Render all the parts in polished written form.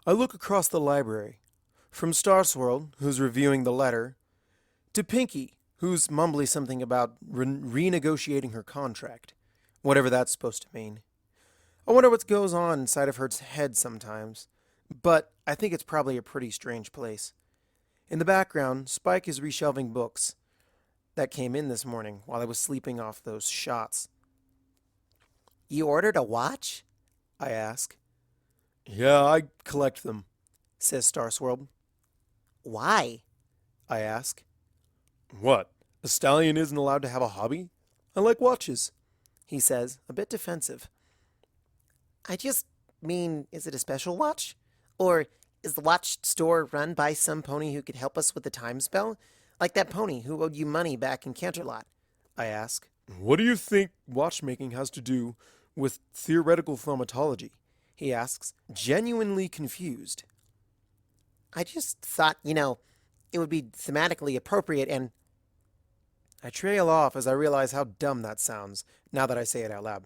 I look across the library, from Starswirl, who's reviewing the letter, to Pinky, who's mumbling something about renegotiating her contract, whatever that's supposed to mean. I wonder what goes on inside of her head sometimes, but I think it's probably a pretty strange place. In the background, Spike is reshelving books that came in this morning while I was sleeping off those shots. You ordered a watch? I ask. Yeah, I collect them, says Starswirl. Why? I ask. What? A stallion isn't allowed to have a hobby? I like watches, he says, a bit defensive. I just mean, is it a special watch? Or is the watch store run by some pony who could help us with the time spell? Like that pony who owed you money back in Canterlot? I ask. What do you think watchmaking has to do with theoretical thaumatology? He asks, genuinely confused. I just thought, it would be thematically appropriate and... I trail off as I realize how dumb that sounds, now that I say it out loud.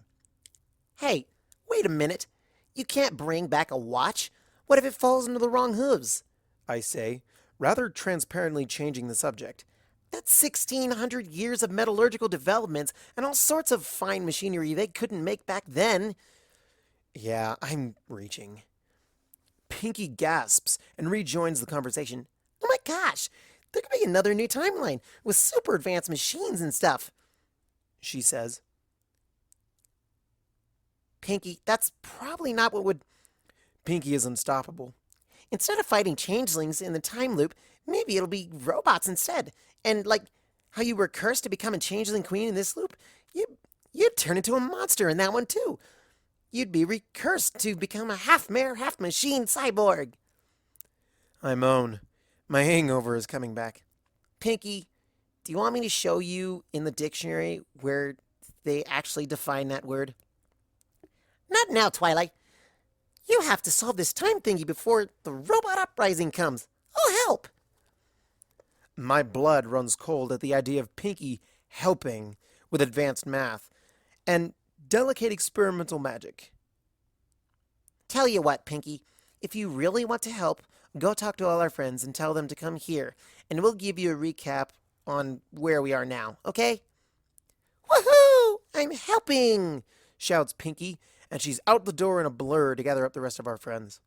Hey, wait a minute. You can't bring back a watch? What if it falls into the wrong hooves? I say, rather transparently changing the subject. That's 1,600 years of metallurgical developments and all sorts of fine machinery they couldn't make back then. Yeah, I'm reaching. Pinky gasps and rejoins the conversation. Oh my gosh, there could be another new timeline with super advanced machines and stuff, she says. Pinky, that's probably not what would... Pinky is unstoppable. Instead of fighting changelings in the time loop, maybe it'll be robots instead. And like how you were cursed to become a changeling queen in this loop, you'd turn into a monster in that one too. You'd be recursed to become a half-mare, half-machine cyborg. I moan. My hangover is coming back. Pinky, do you want me to show you in the dictionary where they actually define that word? Not now, Twilight. You have to solve this time thingy before the robot uprising comes. I'll help. My blood runs cold at the idea of Pinky helping with advanced math and delicate experimental magic. Tell you what, Pinky, if you really want to help, go talk to all our friends and tell them to come here, and we'll give you a recap on where we are now, okay? Woohoo! I'm helping! Shouts Pinky, and she's out the door in a blur to gather up the rest of our friends.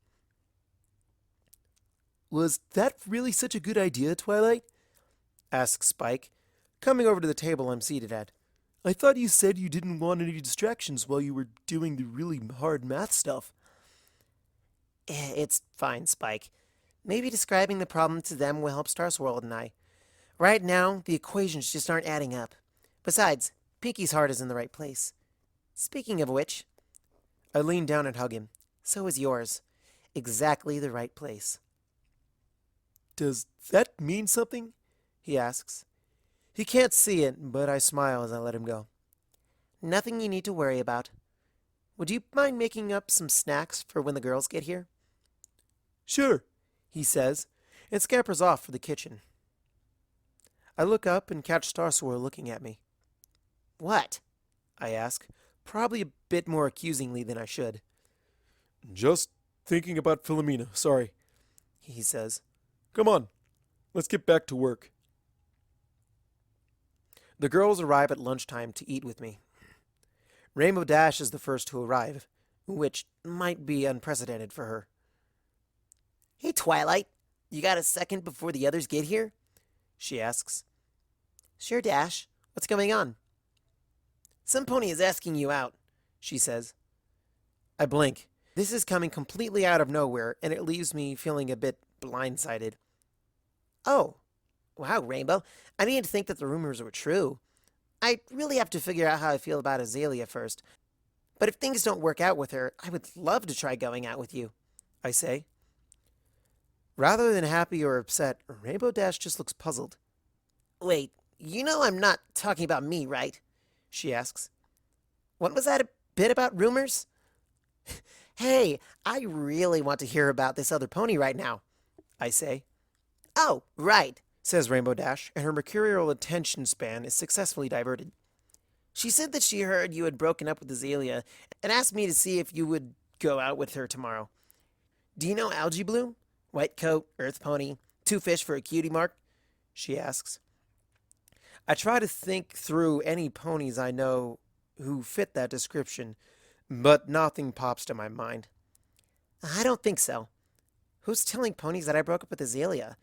Was that really such a good idea, Twilight? Asks Spike, coming over to the table I'm seated at. I thought you said you didn't want any distractions while you were doing the really hard math stuff. It's fine, Spike. Maybe describing the problem to them will help Starsworld and I. Right now, the equations just aren't adding up. Besides, Pinky's heart is in the right place. Speaking of which, I lean down and hug him. So is yours. Exactly the right place. Does that mean something? He asks. He can't see it, but I smile as I let him go. Nothing you need to worry about. Would you mind making up some snacks for when the girls get here? Sure, he says, and scampers off for the kitchen. I look up and catch Starswirl looking at me. What? I ask, probably a bit more accusingly than I should. Just thinking about Philomena, sorry, he says. Come on, let's get back to work. The girls arrive at lunchtime to eat with me. Rainbow Dash is the first to arrive, which might be unprecedented for her. Hey, Twilight, you got a second before the others get here? She asks. Sure, Dash. What's going on? Some pony is asking you out, she says. I blink. This is coming completely out of nowhere, and it leaves me feeling a bit blindsided. Oh, wow, Rainbow. I didn't think that the rumors were true. I really have to figure out how I feel about Azalea first. But if things don't work out with her, I would love to try going out with you, I say. Rather than happy or upset, Rainbow Dash just looks puzzled. Wait, you know I'm not talking about me, right? She asks. What was that a bit about rumors? Hey, I really want to hear about this other pony right now, I say. Oh, right, says Rainbow Dash, and her mercurial attention span is successfully diverted. She said that she heard you had broken up with Azalea and asked me to see if you would go out with her tomorrow. Do you know Algae Bloom? White coat, earth pony, 2 fish for a cutie mark? She asks. I try to think through any ponies I know who fit that description, but nothing pops to my mind. I don't think so. Who's telling ponies that I broke up with Azalea?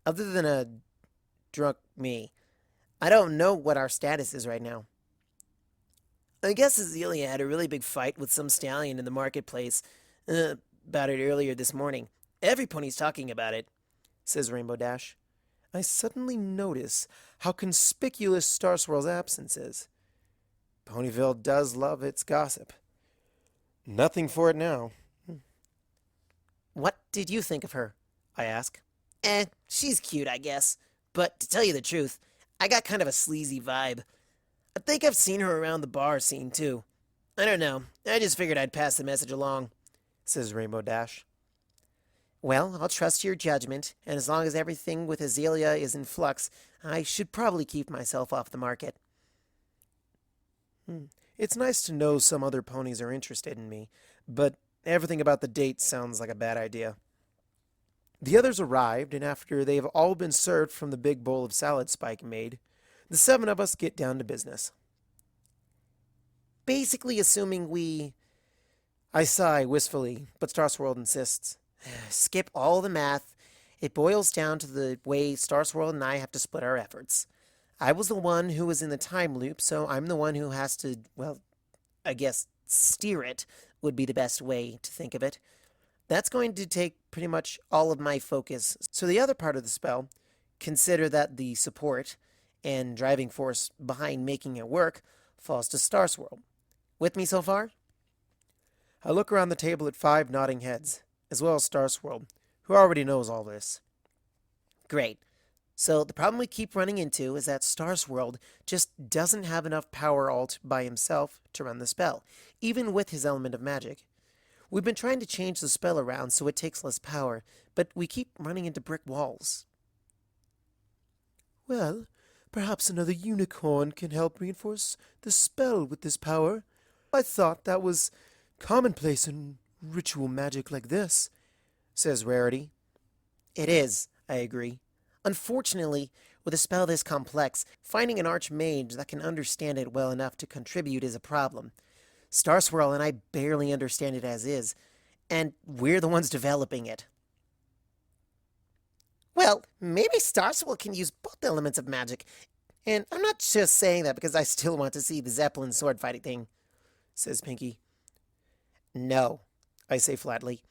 Other than a drunk me. I don't know what our status is right now. I guess Azalea had a really big fight with some stallion in the marketplace about it earlier this morning. Every pony's talking about it, says Rainbow Dash. I suddenly notice how conspicuous Star Swirl's absence is. Ponyville does love its gossip. Nothing for it now. What did you think of her? I ask. She's cute, I guess. But to tell you the truth, I got kind of a sleazy vibe. I think I've seen her around the bar scene, too. I don't know. I just figured I'd pass the message along, says Rainbow Dash. Well, I'll trust your judgment, and as long as everything with Azalea is in flux, I should probably keep myself off the market. It's nice to know some other ponies are interested in me, but everything about the date sounds like a bad idea. The others arrived, and after they've all been served from the big bowl of salad Spike made, the 7 of us get down to business. Basically assuming we... I sigh wistfully, but Starsworld insists. Skip all the math. It boils down to the way Starsworld and I have to split our efforts. I was the one who was in the time loop, so I'm the one who has to, well, I guess steer it would be the best way to think of it. That's going to take pretty much all of my focus. So the other part of the spell, consider that the support and driving force behind making it work falls to Starsworld. With me so far? I look around the table at 5 nodding heads, as well as Starsworld, who already knows all this. Great. So the problem we keep running into is that Starsworld just doesn't have enough power alt by himself to run the spell, even with his element of magic. We've been trying to change the spell around so it takes less power, but we keep running into brick walls. Well, perhaps another unicorn can help reinforce the spell with this power. I thought that was commonplace in ritual magic like this, says Rarity. It is, I agree. Unfortunately, with a spell this complex, finding an archmage that can understand it well enough to contribute is a problem. Starswirl and I barely understand it as is, and we're the ones developing it. Well, maybe Starswirl can use both elements of magic, and I'm not just saying that because I still want to see the Zeppelin sword fighting thing, says Pinky. No, I say flatly.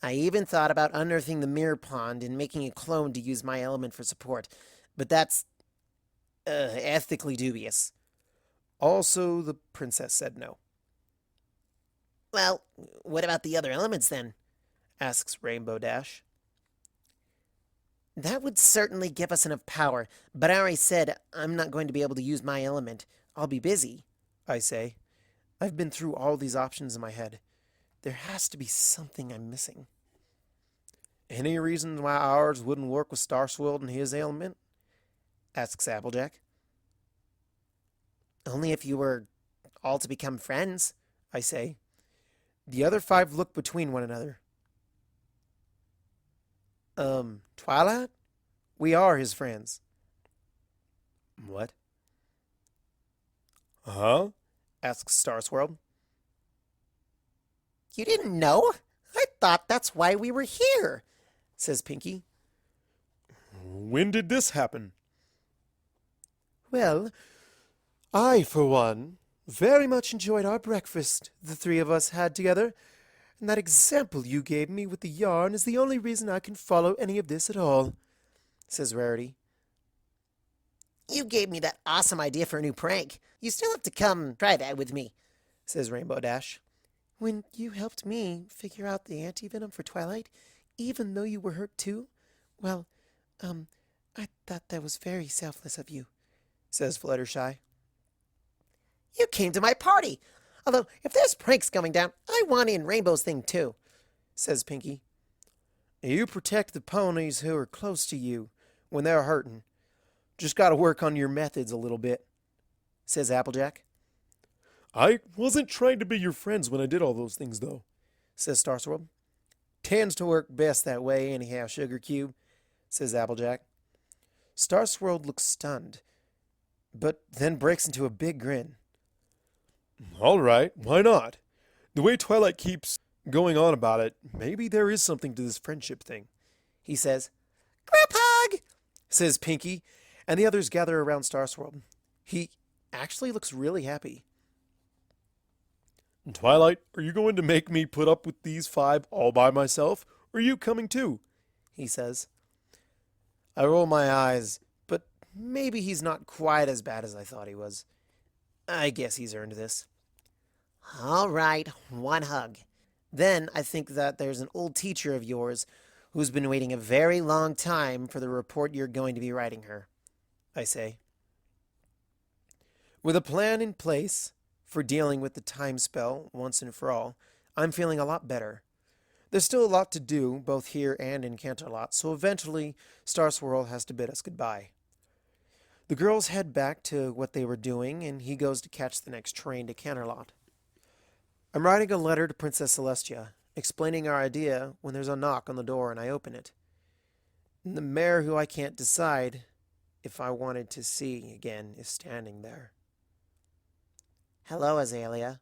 I even thought about unearthing the mirror pond and making a clone to use my element for support, but that's ethically dubious. Also, the princess said no. Well, what about the other elements then? Asks Rainbow Dash. That would certainly give us enough power, but I already said I'm not going to be able to use my element. I'll be busy, I say. I've been through all these options in my head. There has to be something I'm missing. Any reason why ours wouldn't work with Starsworld and his element? Asks Applejack. Only if you were all to become friends, I say. The other 5 look between one another. Twilight? We are his friends. What? Huh? Asks Starsworld. You didn't know? I thought that's why we were here, says Pinky. When did this happen? Well, I, for one, very much enjoyed our breakfast the 3 of us had together, and that example you gave me with the yarn is the only reason I can follow any of this at all, says Rarity. You gave me that awesome idea for a new prank. You still have to come try that with me, says Rainbow Dash. When you helped me figure out the anti-venom for Twilight, even though you were hurt too, well, I thought that was very selfless of you, says Fluttershy. You came to my party. Although, if there's pranks going down, I want in Rainbow's thing too, says Pinky. You protect the ponies who are close to you when they're hurting. Just gotta work on your methods a little bit, says Applejack. I wasn't trying to be your friends when I did all those things, though, says Starsworld. Tends to work best that way, anyhow, Sugar Cube, says Applejack. Star Swirl looks stunned, but then breaks into a big grin. All right, why not? The way Twilight keeps going on about it, maybe there is something to this friendship thing, he says. Group hug! Says Pinky, and the others gather around Star Swirl. He actually looks really happy. Twilight, are you going to make me put up with these 5 all by myself, or are you coming too? He says. I roll my eyes, but maybe he's not quite as bad as I thought he was. I guess he's earned this. All right, 1 hug. Then I think that there's an old teacher of yours who's been waiting a very long time for the report you're going to be writing her, I say. With a plan in place for dealing with the time spell once and for all, I'm feeling a lot better. There's still a lot to do, both here and in Canterlot, so eventually Star Swirl has to bid us goodbye. The girls head back to what they were doing, and he goes to catch the next train to Canterlot. I'm writing a letter to Princess Celestia, explaining our idea when there's a knock on the door and I open it. And the mayor who I can't decide if I wanted to see again is standing there. Hello, Azalea,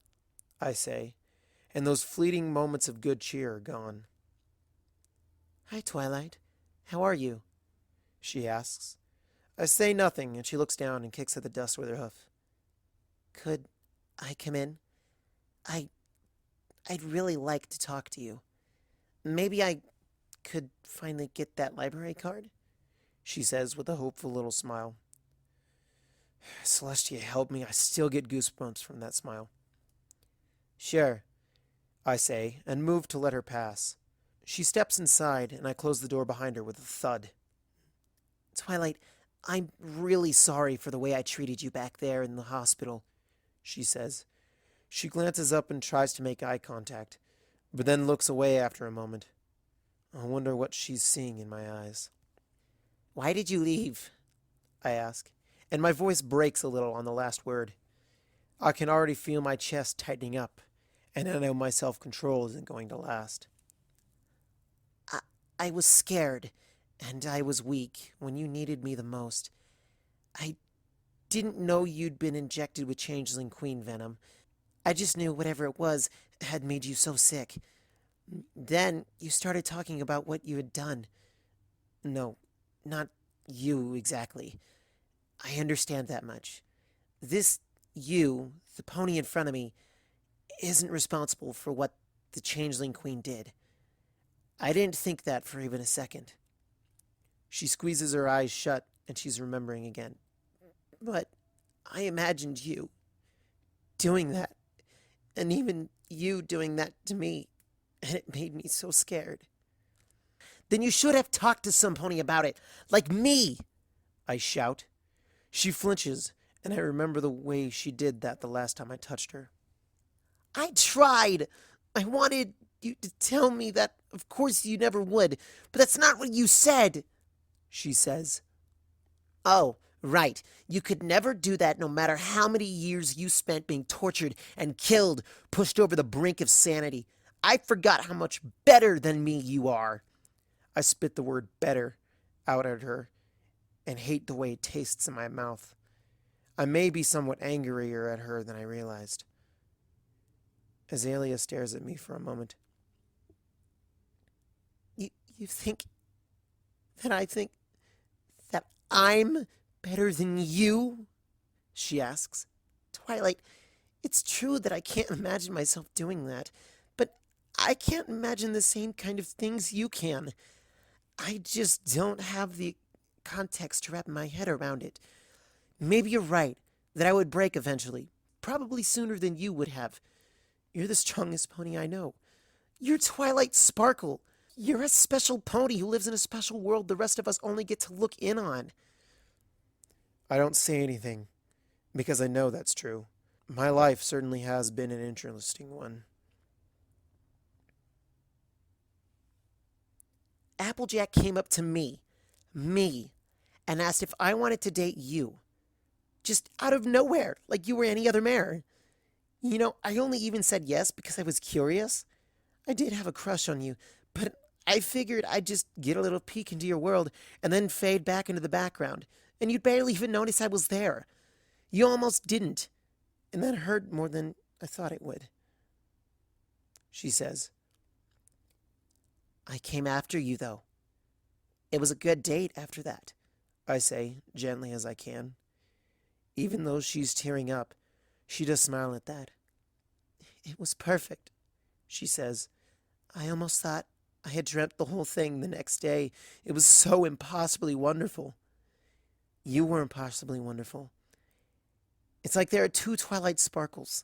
I say, and those fleeting moments of good cheer are gone. Hi, Twilight. How are you? She asks. I say nothing, and she looks down and kicks at the dust with her hoof. Could I come in? I'd really like to talk to you. Maybe I could finally get that library card? She says with a hopeful little smile. Celestia, help me. I still get goosebumps from that smile. Sure, I say, and move to let her pass. She steps inside, and I close the door behind her with a thud. Twilight, I'm really sorry for the way I treated you back there in the hospital, she says. She glances up and tries to make eye contact, but then looks away after a moment. I wonder what she's seeing in my eyes. Why did you leave? I ask, and my voice breaks a little on the last word. I can already feel my chest tightening up, and I know my self-control isn't going to last. I was scared, and I was weak when you needed me the most. I didn't know you'd been injected with Changeling Queen venom. I just knew whatever it was had made you so sick. Then you started talking about what you had done. No, not you exactly. I understand that much. This you, the pony in front of me, isn't responsible for what the Changeling Queen did. I didn't think that for even a second. She squeezes her eyes shut, and she's remembering again. But I imagined you doing that, and even you doing that to me, and it made me so scared. Then you should have talked to some pony about it, like me, I shout. She flinches, and I remember the way she did that the last time I touched her. I tried. I wanted you to tell me that, of course, you never would, but that's not what you said, she says. Oh, right. You could never do that no matter how many years you spent being tortured and killed, pushed over the brink of sanity. I forgot how much better than me you are. I spit the word better out at her and hate the way it tastes in my mouth. I may be somewhat angrier at her than I realized. Azalea stares at me for a moment. You think that I think that I'm better than you? She asks. Twilight, it's true that I can't imagine myself doing that, but I can't imagine the same kind of things you can. I just don't have the context to wrap my head around it. Maybe you're right, that I would break eventually, probably sooner than you would have. You're the strongest pony I know. You're Twilight Sparkle. You're a special pony who lives in a special world the rest of us only get to look in on. I don't say anything, because I know that's true. My life certainly has been an interesting one. Applejack came up to me, and asked if I wanted to date you. Just out of nowhere, like you were any other mare. You know, I only even said yes because I was curious. I did have a crush on you, but I figured I'd just get a little peek into your world and then fade back into the background, and you'd barely even notice I was there. You almost didn't, and that hurt more than I thought it would. She says, I came after you, though. It was a good date after that, I say, gently as I can. Even though she's tearing up, she does smile at that. It was perfect, she says. I almost thought I had dreamt the whole thing the next day. It was so impossibly wonderful. You were impossibly wonderful. It's like there are two Twilight Sparkles.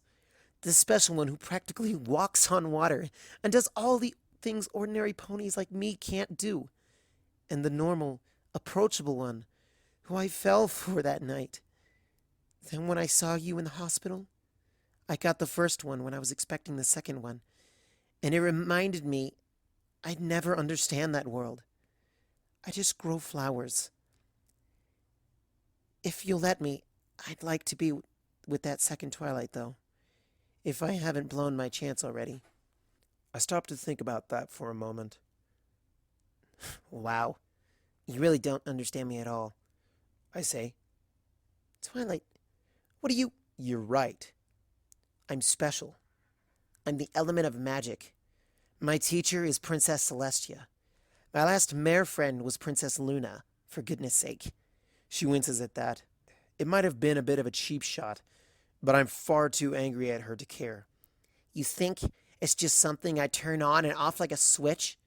The special one who practically walks on water and does all the things ordinary ponies like me can't do. And the normal, approachable one who I fell for that night. Then when I saw you in the hospital, I got the first one when I was expecting the second one. And it reminded me I'd never understand that world. I just grow flowers. If you'll let me, I'd like to be with that second Twilight, though. If I haven't blown my chance already. I stop to think about that for a moment. Wow. You really don't understand me at all, I say. Twilight, what are you... You're right. I'm special. I'm the element of magic. My teacher is Princess Celestia. My last mare friend was Princess Luna, for goodness sake. She winces at that. It might have been a bit of a cheap shot, but I'm far too angry at her to care. You think it's just something I turn on and off like a switch?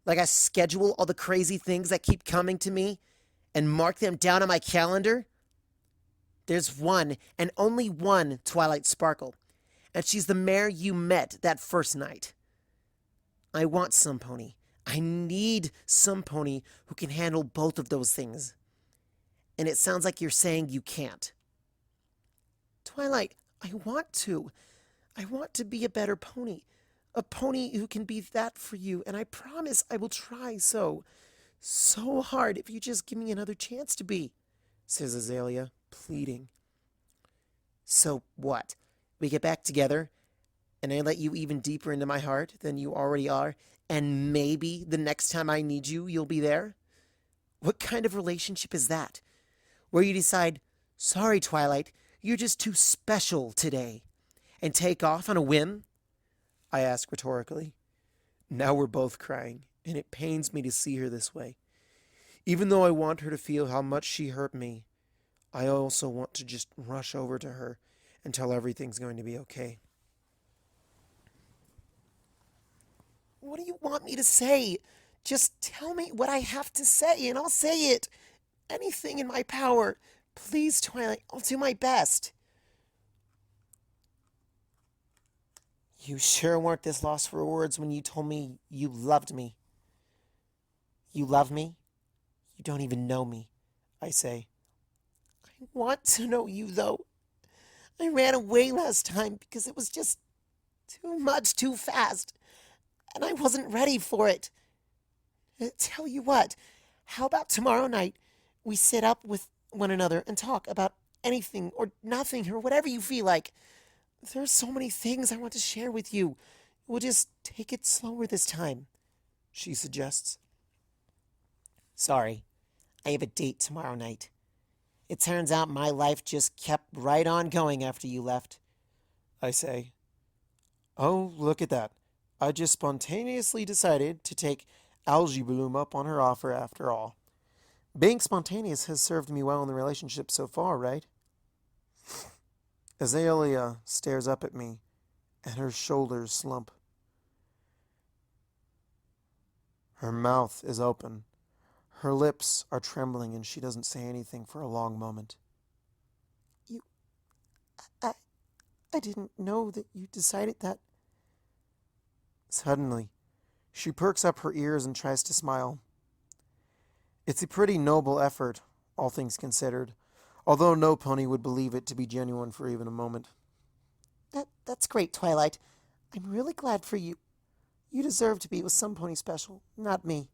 Like I schedule all the crazy things that keep coming to me and mark them down on my calendar? There's one and only one Twilight Sparkle, and she's the mare you met that first night. I want some pony. I need some pony who can handle both of those things. And it sounds like you're saying you can't. Twilight, I want to. I want to be a better pony. A pony who can be that for you, and I promise I will try so hard if you just give me another chance to be, says Azalea, pleading. So what? We get back together, and I let you even deeper into my heart than you already are, and maybe the next time I need you, you'll be there? What kind of relationship is that? Where you decide, sorry, Twilight, you're just too special today, and take off on a whim? I ask rhetorically. Now we're both crying, and it pains me to see her this way. Even though I want her to feel how much she hurt me, I also want to just rush over to her and tell everything's going to be okay. What do you want me to say? Just tell me what I have to say, and I'll say it. Anything in my power. Please, Twilight, I'll do my best. You sure weren't this lost for words when you told me you loved me. You love me? You don't even know me, I say. I want to know you, though. I ran away last time because it was just too much too fast, and I wasn't ready for it. Tell you what, how about tomorrow night we sit up with one another and talk about anything or nothing or whatever you feel like. There are so many things I want to share with you. We'll just take it slower this time, she suggests. Sorry, I have a date tomorrow night. It turns out my life just kept right on going after you left, I say. Oh, look at that. I just spontaneously decided to take Algae Bloom up on her offer after all. Being spontaneous has served me well in the relationship so far, right? Azalea stares up at me, and her shoulders slump. Her mouth is open. Her lips are trembling, and she doesn't say anything for a long moment. I didn't know that you decided that. Suddenly, she perks up her ears and tries to smile. It's a pretty noble effort, all things considered, although no pony would believe it to be genuine for even a moment. That's great, Twilight. I'm really glad for you. You deserve to be with some pony special, not me.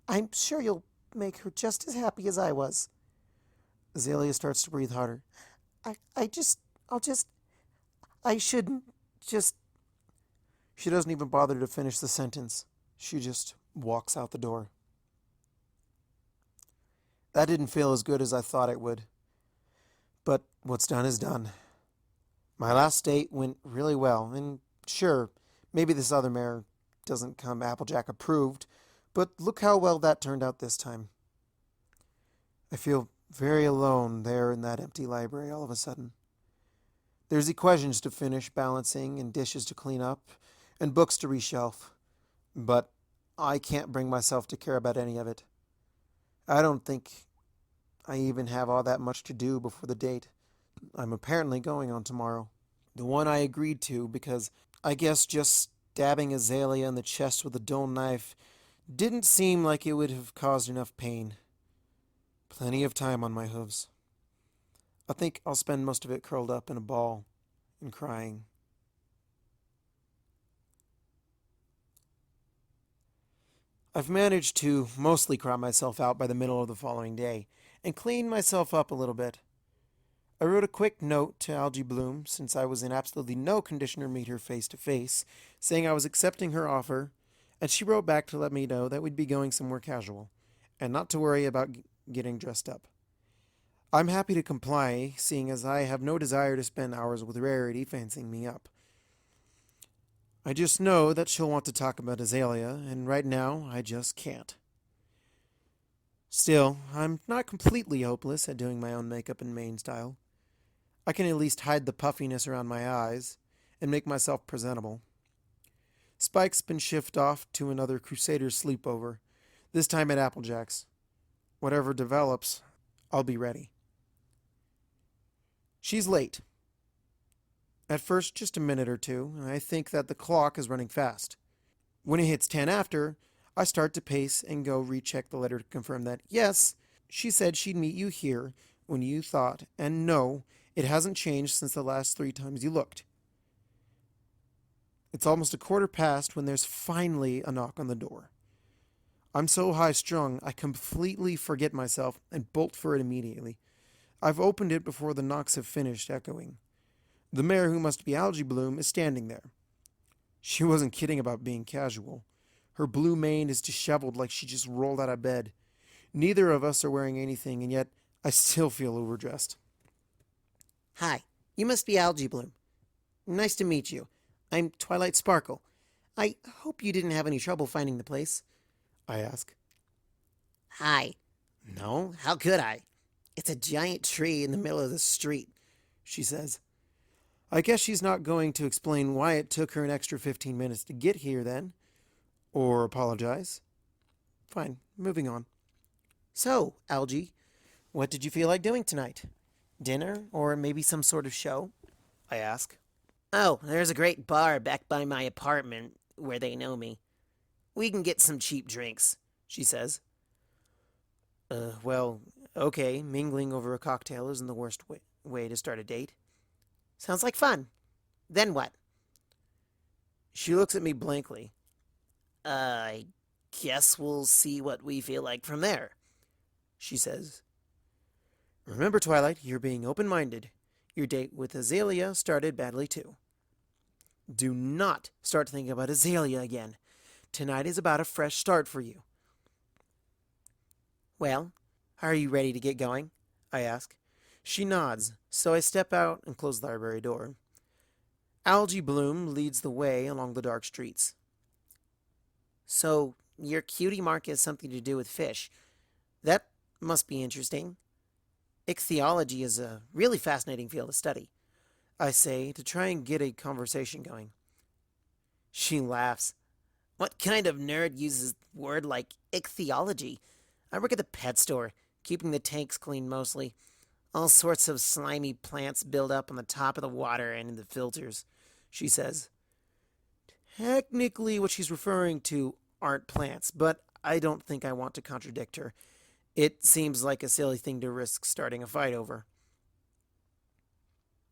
I'm sure you'll make her just as happy as I was. Azalea starts to breathe harder. I shouldn't just... She doesn't even bother to finish the sentence. She just walks out the door. That didn't feel as good as I thought it would. But what's done is done. My last date went really well, and sure, maybe this other mare doesn't come Applejack approved, but look how well that turned out this time. I feel very alone there in that empty library all of a sudden. There's equations to finish balancing and dishes to clean up and books to reshelf, but I can't bring myself to care about any of it. I don't think I even have all that much to do before the date I'm apparently going on tomorrow. The one I agreed to because I guess just stabbing Azalea in the chest with a dull knife didn't seem like it would have caused enough pain. Plenty of time on my hooves. I think I'll spend most of it curled up in a ball and crying. I've managed to mostly cry myself out by the middle of the following day and clean myself up a little bit. I wrote a quick note to Algie Bloom, since I was in absolutely no condition to meet her face to face, saying I was accepting her offer, and she wrote back to let me know that we'd be going somewhere casual, and not to worry about getting dressed up. I'm happy to comply, seeing as I have no desire to spend hours with Rarity fancying me up. I just know that she'll want to talk about Azalea, and right now I just can't. Still, I'm not completely hopeless at doing my own makeup in Maine style. I can at least hide the puffiness around my eyes and make myself presentable. Spike's been shipped off to another Crusaders sleepover, this time at Applejack's. Whatever develops, I'll be ready. She's late. At first, just a minute or two, and I think that the clock is running fast. When it hits 10 after, I start to pace and go recheck the letter to confirm that, yes, she said she'd meet you here when you thought, and no, it hasn't changed since the last 3 times you looked. It's almost a quarter past when there's finally a knock on the door. I'm so high-strung, I completely forget myself and bolt for it immediately. I've opened it before the knocks have finished echoing. The mare, who must be Algie Bloom, is standing there. She wasn't kidding about being casual. Her blue mane is disheveled like she just rolled out of bed. Neither of us are wearing anything, and yet I still feel overdressed. Hi, you must be Algie Bloom. Nice to meet you. I'm Twilight Sparkle. I hope you didn't have any trouble finding the place, I ask. Hi. No, how could I? It's a giant tree in the middle of the street, she says. I guess she's not going to explain why it took her an extra 15 minutes to get here then. Or apologize. Fine, moving on. So, Algie, what did you feel like doing tonight? Dinner, or maybe some sort of show? I ask. Oh, there's a great bar back by my apartment where they know me. We can get some cheap drinks, she says. Well, okay, mingling over a cocktail isn't the worst way to start a date. Sounds like fun. Then what? She looks at me blankly. I guess we'll see what we feel like from there, she says. Remember, Twilight, you're being open-minded. Your date with Azalea started badly, too. Do not start thinking about Azalea again. Tonight is about a fresh start for you. Well, are you ready to get going? I ask. She nods, so I step out and close the library door. Algie Bloom leads the way along the dark streets. So, your cutie mark has something to do with fish. That must be interesting. Ichthyology is a really fascinating field of study, I say, to try and get a conversation going. She laughs. What kind of nerd uses a word like ichthyology? I work at the pet store, keeping the tanks clean mostly. All sorts of slimy plants build up on the top of the water and in the filters, she says. Technically, what she's referring to aren't plants, but I don't think I want to contradict her. It seems like a silly thing to risk starting a fight over.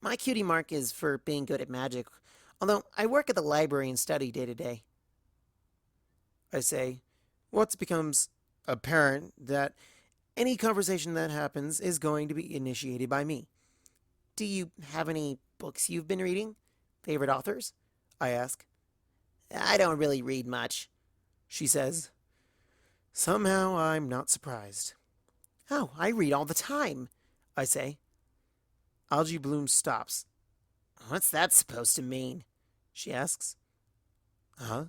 My cutie mark is for being good at magic, although I work at the library and study day to day. I say, once it becomes apparent that any conversation that happens is going to be initiated by me. Do you have any books you've been reading? Favorite authors? I ask. I don't really read much, she says. Somehow I'm not surprised. Oh, I read all the time, I say. Algae Bloom stops. What's that supposed to mean? She asks. Huh?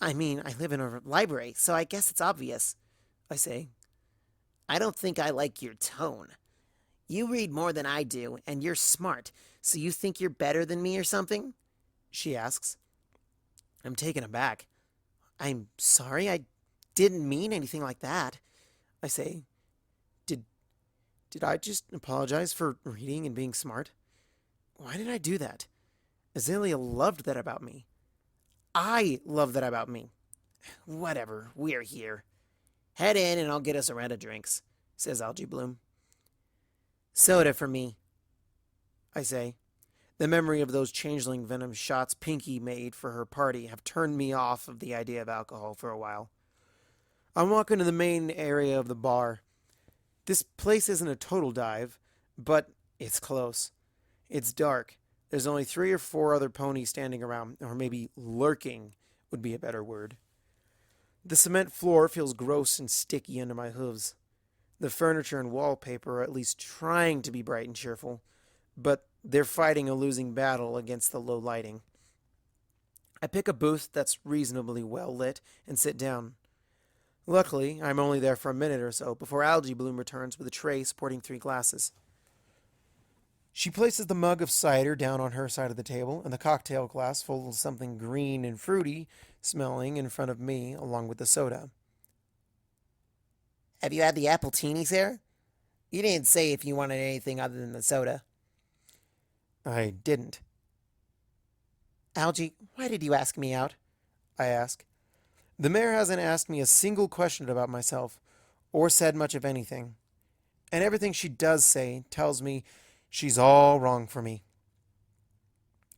I live in a library, so I guess it's obvious, I say. I don't think I like your tone. You read more than I do, and you're smart, so you think you're better than me or something? She asks. I'm taken aback. I'm sorry, I didn't mean anything like that, I say. Did I just apologize for reading and being smart? Why did I do that? Azalea loved that about me. I love that about me. Whatever, we're here. Head in and I'll get us a round of drinks, says Algae Bloom. Soda for me, I say. The memory of those changeling venom shots Pinky made for her party have turned me off of the idea of alcohol for a while. I walk into the main area of the bar. This place isn't a total dive, but it's close. It's dark. There's only 3 or 4 other ponies standing around, or maybe lurking would be a better word. The cement floor feels gross and sticky under my hooves. The furniture and wallpaper are at least trying to be bright and cheerful, but they're fighting a losing battle against the low lighting. I pick a booth that's reasonably well lit and sit down. Luckily, I'm only there for a minute or so before Algae Bloom returns with a tray sporting 3 glasses. She places the mug of cider down on her side of the table and the cocktail glass full of something green and fruity smelling in front of me along with the soda. Have you had the apple teenies there? You didn't say if you wanted anything other than the soda. I didn't. Algae, why did you ask me out? I ask. The mayor hasn't asked me a single question about myself, or said much of anything. And everything she does say tells me she's all wrong for me.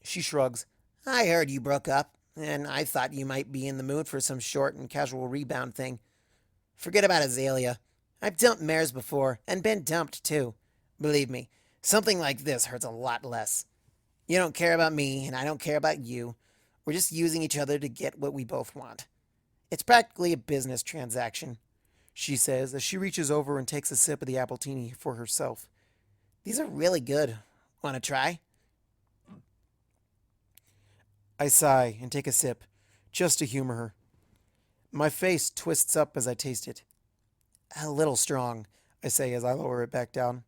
She shrugs. I heard you broke up, and I thought you might be in the mood for some short and casual rebound thing. Forget about Azalea. I've dumped mares before, and been dumped too. Believe me, something like this hurts a lot less. You don't care about me, and I don't care about you. We're just using each other to get what we both want. It's practically a business transaction, she says as she reaches over and takes a sip of the appletini for herself. These are really good. Want to try? I sigh and take a sip, just to humor her. My face twists up as I taste it. A little strong, I say as I lower it back down.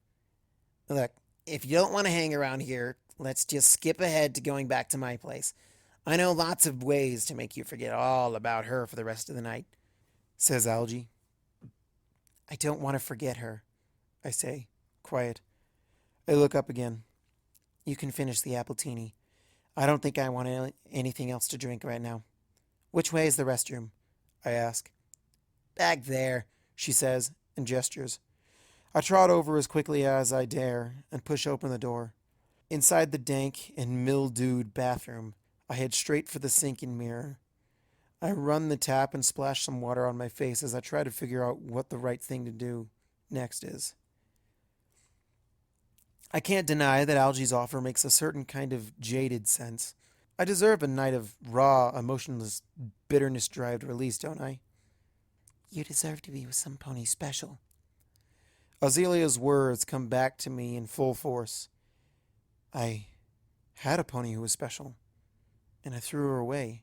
Look, if you don't want to hang around here, let's just skip ahead to going back to my place. I know lots of ways to make you forget all about her for the rest of the night, says Algae. I don't want to forget her, I say, quiet. I look up again. You can finish the appletini. I don't think I want anything else to drink right now. Which way is the restroom? I ask. Back there, she says, and gestures. I trot over as quickly as I dare and push open the door. Inside the dank and mildewed bathroom, I head straight for the sink and mirror. I run the tap and splash some water on my face as I try to figure out what the right thing to do next is. I can't deny that Algae's offer makes a certain kind of jaded sense. I deserve a night of raw, emotionless, bitterness-driven release, don't I? You deserve to be with some pony special. Azalea's words come back to me in full force. I had a pony who was special, and I threw her away.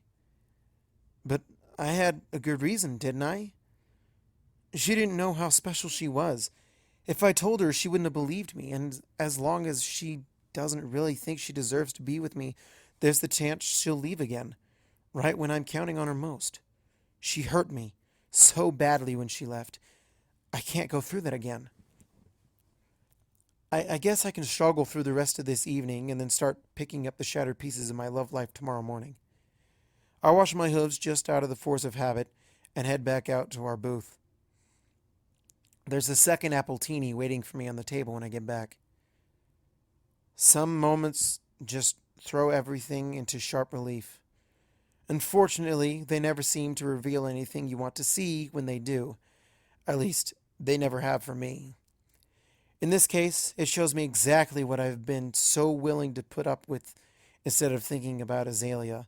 But I had a good reason, didn't I? She didn't know how special she was. If I told her, she wouldn't have believed me, and as long as she doesn't really think she deserves to be with me, there's the chance she'll leave again, right when I'm counting on her most. She hurt me so badly when she left. I can't go through that again. I guess I can struggle through the rest of this evening and then start picking up the shattered pieces of my love life tomorrow morning. I wash my hooves just out of the force of habit and head back out to our booth. There's a second appletini waiting for me on the table when I get back. Some moments just throw everything into sharp relief. Unfortunately, they never seem to reveal anything you want to see when they do. At least, they never have for me. In this case, it shows me exactly what I've been so willing to put up with instead of thinking about Azalea,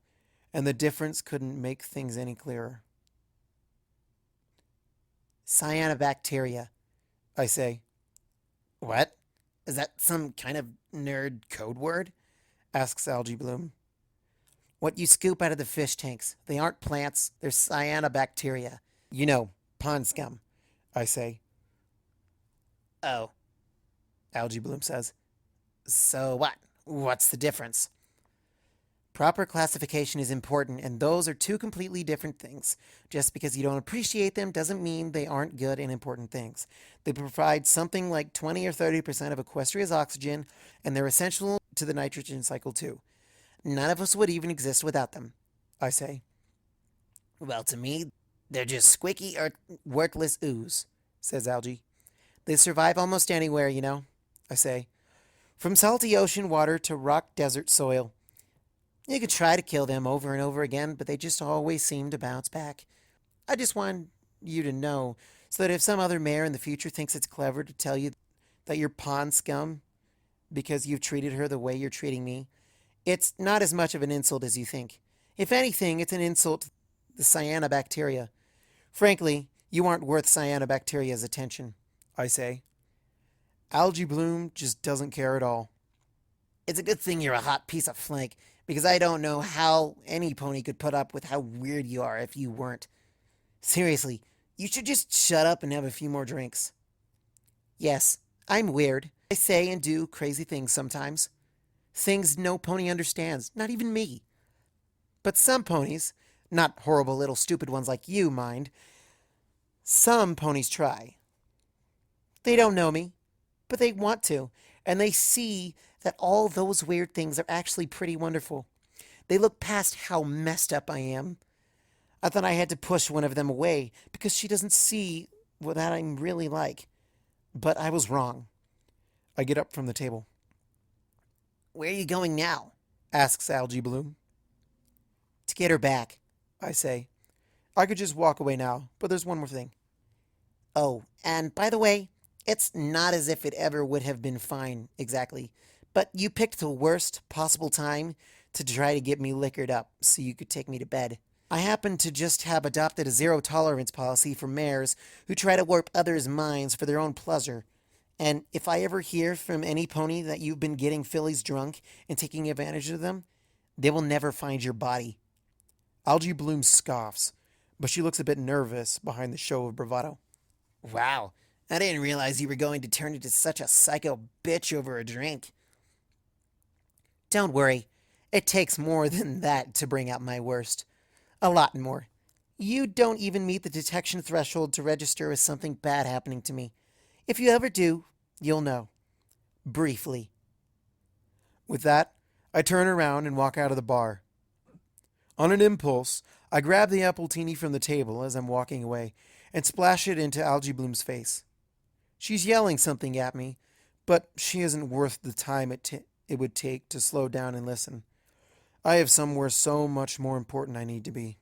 and the difference couldn't make things any clearer. Cyanobacteria, I say. What? Is that some kind of nerd code word? Asks Algae Bloom. What you scoop out of the fish tanks. They aren't plants, they're cyanobacteria. You know, pond scum, I say. Oh, Algae Bloom says. So what? What's the difference? Proper classification is important, and those are two completely different things. Just because you don't appreciate them doesn't mean they aren't good and important things. They provide something like 20 or 30% of Equestria's oxygen, and they're essential to the nitrogen cycle too. None of us would even exist without them, I say. Well, to me, they're just squeaky or worthless ooze, says Algae. They survive almost anywhere, you know, I say. From salty ocean water to rock desert soil. You could try to kill them over and over again, but they just always seem to bounce back. I just want you to know so that if some other mayor in the future thinks it's clever to tell you that you're pond scum because you've treated her the way you're treating me, it's not as much of an insult as you think. If anything, it's an insult to the cyanobacteria. Frankly, you aren't worth cyanobacteria's attention, I say. Algae Bloom just doesn't care at all. It's a good thing you're a hot piece of flank, because I don't know how any pony could put up with how weird you are if you weren't. Seriously, you should just shut up and have a few more drinks. Yes, I'm weird. I say and do crazy things sometimes. Things no pony understands, not even me. But some ponies, not horrible little stupid ones like you, mind, some ponies try. They don't know me, but they want to, and they see that all those weird things are actually pretty wonderful. They look past how messed up I am. I thought I had to push one of them away because she doesn't see what I'm really like. But I was wrong. I get up from the table. Where are you going now? Asks Algae Bloom. To get her back, I say. I could just walk away now, but there's one more thing. Oh, and by the way, it's not as if it ever would have been fine, exactly. But you picked the worst possible time to try to get me liquored up so you could take me to bed. I happen to just have adopted a zero-tolerance policy for mayors who try to warp others' minds for their own pleasure. And if I ever hear from any pony that you've been getting fillies drunk and taking advantage of them, they will never find your body. Algae Bloom scoffs, but she looks a bit nervous behind the show of bravado. Wow, I didn't realize you were going to turn into such a psycho bitch over a drink. Don't worry, it takes more than that to bring out my worst. A lot more. You don't even meet the detection threshold to register as something bad happening to me. If you ever do, you'll know. Briefly. With that, I turn around and walk out of the bar. On an impulse, I grab the appletini from the table as I'm walking away and splash it into Algae Bloom's face. She's yelling something at me, but she isn't worth the time it would take to slow down and listen. I have somewhere so much more important I need to be.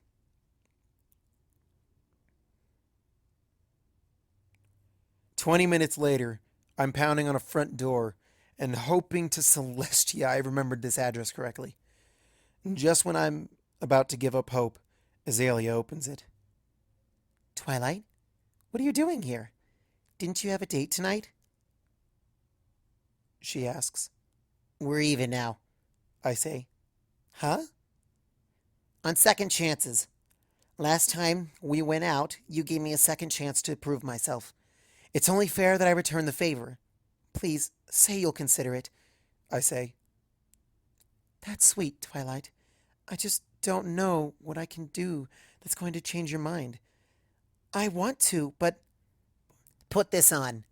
"20 minutes later, I'm pounding on a front door and hoping to Celestia I remembered this address correctly. And just when I'm about to give up hope, Azalea opens it. Twilight, what are you doing here? Didn't you have a date tonight? She asks. We're even now, I say. Huh? On second chances. Last time we went out, you gave me a second chance to prove myself. It's only fair that I return the favor. Please, say you'll consider it, I say. That's sweet, Twilight. I just don't know what I can do that's going to change your mind. I want to, but... Put this on.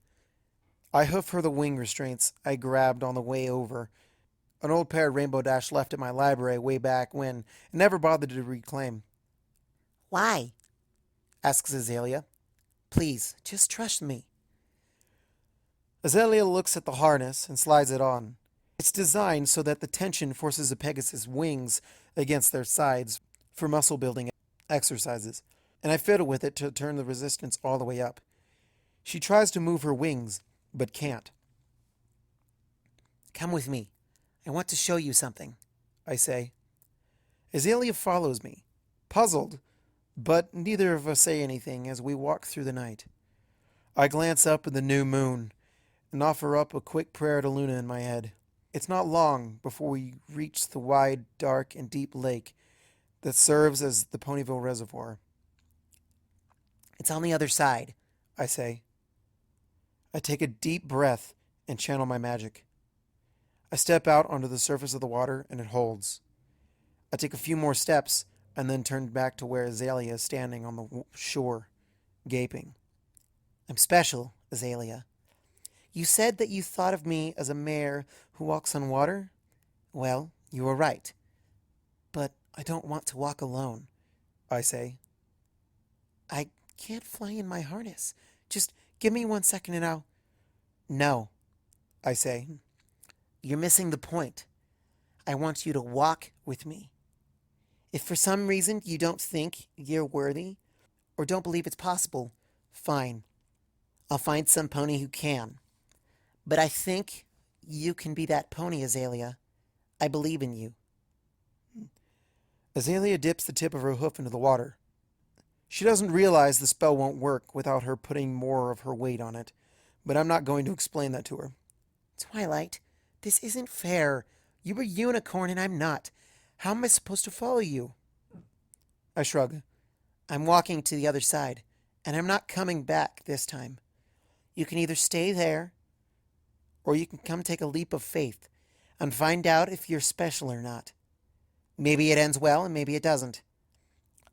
I hoof her the wing restraints I grabbed on the way over. An old pair of Rainbow Dash left at my library way back when, and never bothered to reclaim. Why? Asks Azalea. Please, just trust me. Azalea looks at the harness and slides it on. It's designed so that the tension forces a Pegasus' wings against their sides for muscle building exercises, and I fiddle with it to turn the resistance all the way up. She tries to move her wings, but can't. Come with me. I want to show you something, I say. Azalea follows me, puzzled, but neither of us say anything as we walk through the night. I glance up at the new moon and offer up a quick prayer to Luna in my head. It's not long before we reach the wide, dark, and deep lake that serves as the Ponyville Reservoir. It's on the other side, I say. I take a deep breath and channel my magic. I step out onto the surface of the water and it holds. I take a few more steps and then turn back to where Azalea is standing on the shore, gaping. I'm special, Azalea. You said that you thought of me as a mare who walks on water? Well, you were right. But I don't want to walk alone, I say. I can't fly in my harness. Just give me 1 second and I'll... No, I say. You're missing the point. I want you to walk with me. If for some reason you don't think you're worthy or don't believe it's possible, fine. I'll find some pony who can. But I think you can be that pony, Azalea. I believe in you. Azalea dips the tip of her hoof into the water. She doesn't realize the spell won't work without her putting more of her weight on it, but I'm not going to explain that to her. Twilight, this isn't fair. You're a unicorn and I'm not. How am I supposed to follow you? I shrug. I'm walking to the other side, and I'm not coming back this time. You can either stay there, or you can come take a leap of faith and find out if you're special or not. Maybe it ends well and maybe it doesn't.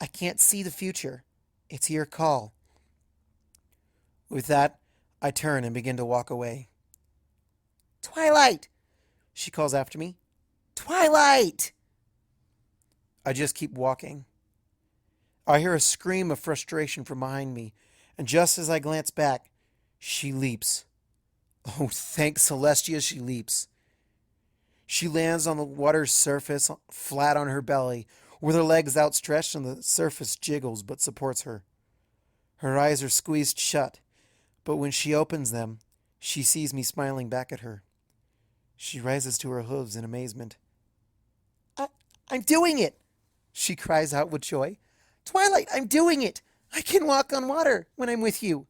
I can't see the future. It's your call. With that, I turn and begin to walk away. Twilight! She calls after me. Twilight! I just keep walking. I hear a scream of frustration from behind me, and just as I glance back, she leaps. Oh, thank Celestia, she leaps. She lands on the water's surface, flat on her belly, with her legs outstretched and the surface jiggles but supports her. Her eyes are squeezed shut, but when she opens them, she sees me smiling back at her. She rises to her hooves in amazement. I'm doing it! She cries out with joy. Twilight, I'm doing it! I can walk on water when I'm with you.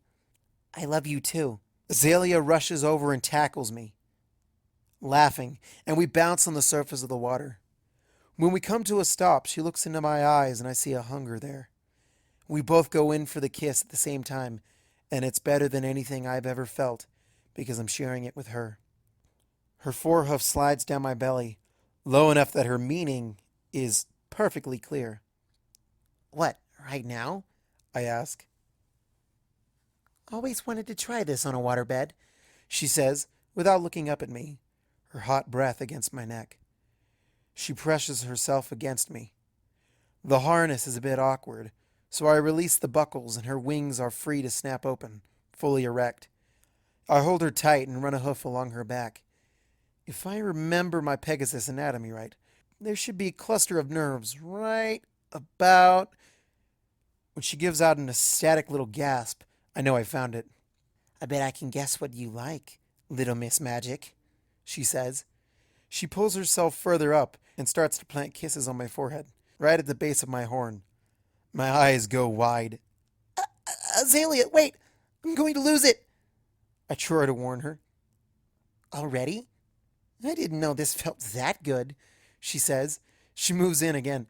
I love you too. Azalea rushes over and tackles me, laughing, and we bounce on the surface of the water. When we come to a stop, she looks into my eyes and I see a hunger there. We both go in for the kiss at the same time, and it's better than anything I've ever felt because I'm sharing it with her. Her forehoof slides down my belly, low enough that her meaning is perfectly clear. What, right now? I ask. Always wanted to try this on a waterbed, She says, without looking up at me, her hot breath against my neck. She presses herself against me. The harness is a bit awkward, so I release the buckles and her wings are free to snap open, fully erect. I hold her tight and run a hoof along her back. If I remember my Pegasus anatomy right, there should be a cluster of nerves right about... When she gives out an ecstatic little gasp, I know I found it. I bet I can guess what you like, little Miss Magic, she says. She pulls herself further up and starts to plant kisses on my forehead, right at the base of my horn. My eyes go wide. Azalea, wait! I'm going to lose it! I try to warn her. Already? I didn't know this felt that good, she says. She moves in again.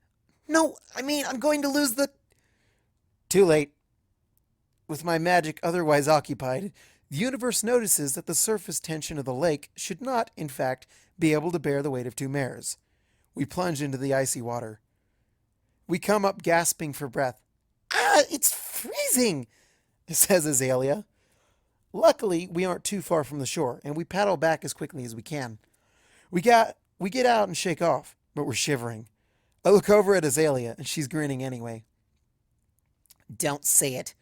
No, I mean, I'm going to lose the... Too late. With my magic otherwise occupied, the universe notices that the surface tension of the lake should not, in fact, be able to bear the weight of two mares. We plunge into the icy water. We come up gasping for breath. Ah, it's freezing, says Azalea. Luckily, we aren't too far from the shore, and we paddle back as quickly as we can. We get out and shake off, but we're shivering. I look over at Azalea, and she's grinning anyway. Don't say it.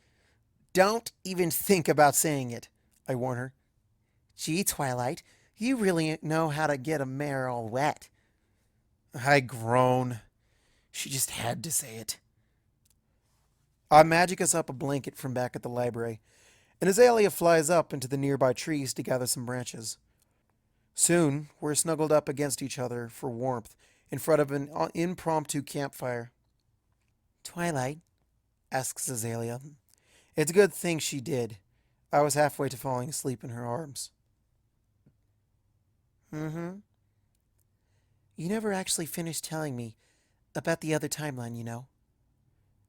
Don't even think about saying it, I warn her. Gee, Twilight, you really know how to get a mare all wet. I groan. She just had to say it. I magic us up a blanket from back at the library, and Azalea flies up into the nearby trees to gather some branches. Soon, we're snuggled up against each other for warmth in front of an impromptu campfire. Twilight, asks Azalea. It's a good thing she did. I was halfway to falling asleep in her arms. Mm-hmm. You never actually finished telling me about the other timeline, you know.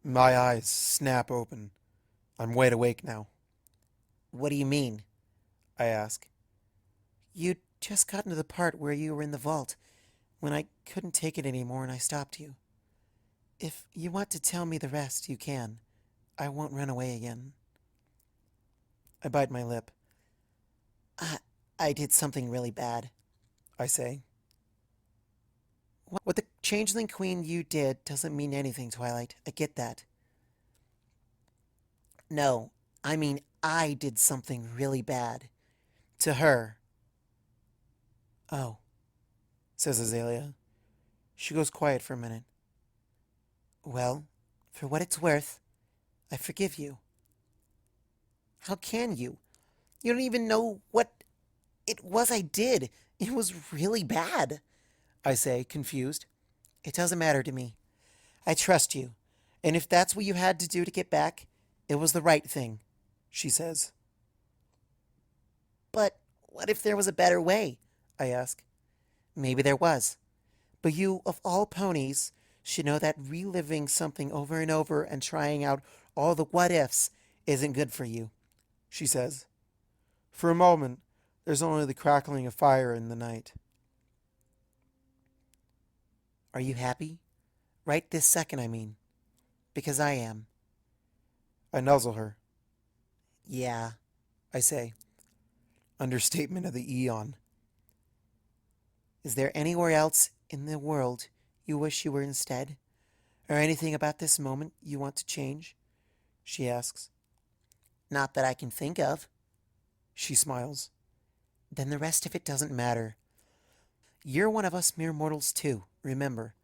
My eyes snap open. I'm wide awake now. What do you mean? I ask. You'd just gotten to the part where you were in the vault, when I couldn't take it anymore and I stopped you. If you want to tell me the rest, you can. I won't run away again. I bite my lip. I did something really bad, I say. What the Changeling Queen you did doesn't mean anything, Twilight. I get that. No, I mean I did something really bad. To her. Oh, says Azalea. She goes quiet for a minute. Well, for what it's worth, I forgive you. How can you? You don't even know what it was I did. It was really bad, I say, confused. It doesn't matter to me. I trust you. And if that's what you had to do to get back, it was the right thing, she says. But what if there was a better way? I ask. Maybe there was. But you, of all ponies, should know that reliving something over and over and trying out all the what ifs isn't good for you, she says. For a moment, there's only the crackling of fire in the night. Are you happy? Right this second, I mean. Because I am. I nuzzle her. Yeah, I say. Understatement of the eon. Is there anywhere else in the world you wish you were instead? Or anything about this moment you want to change? She asks. Not that I can think of. She smiles. Then the rest of it doesn't matter. You're one of us mere mortals too, remember.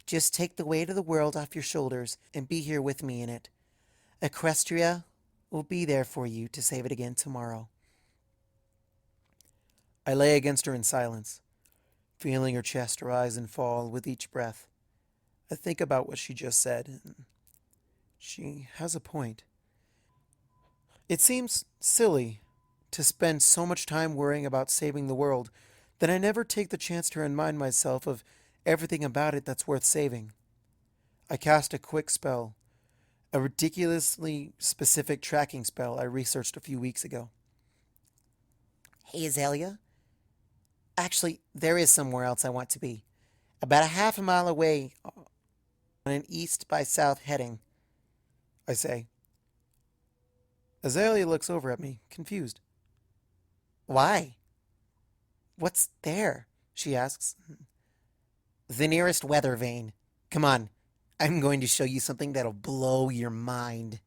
Just take the weight of the world off your shoulders and be here with me in it. Equestria will be there for you to save it again tomorrow. I lay against her in silence, feeling her chest rise and fall with each breath. I think about what she just said, and she has a point. It seems silly to spend so much time worrying about saving the world that I never take the chance to remind myself of everything about it that's worth saving. I cast a quick spell, a ridiculously specific tracking spell I researched a few weeks ago. Hey, Azalea. Actually, there is somewhere else I want to be. About a half a mile away on an east by south heading, I say. Azalea looks over at me, confused. Why? What's there? She asks. The nearest weather vane. Come on, I'm going to show you something that'll blow your mind.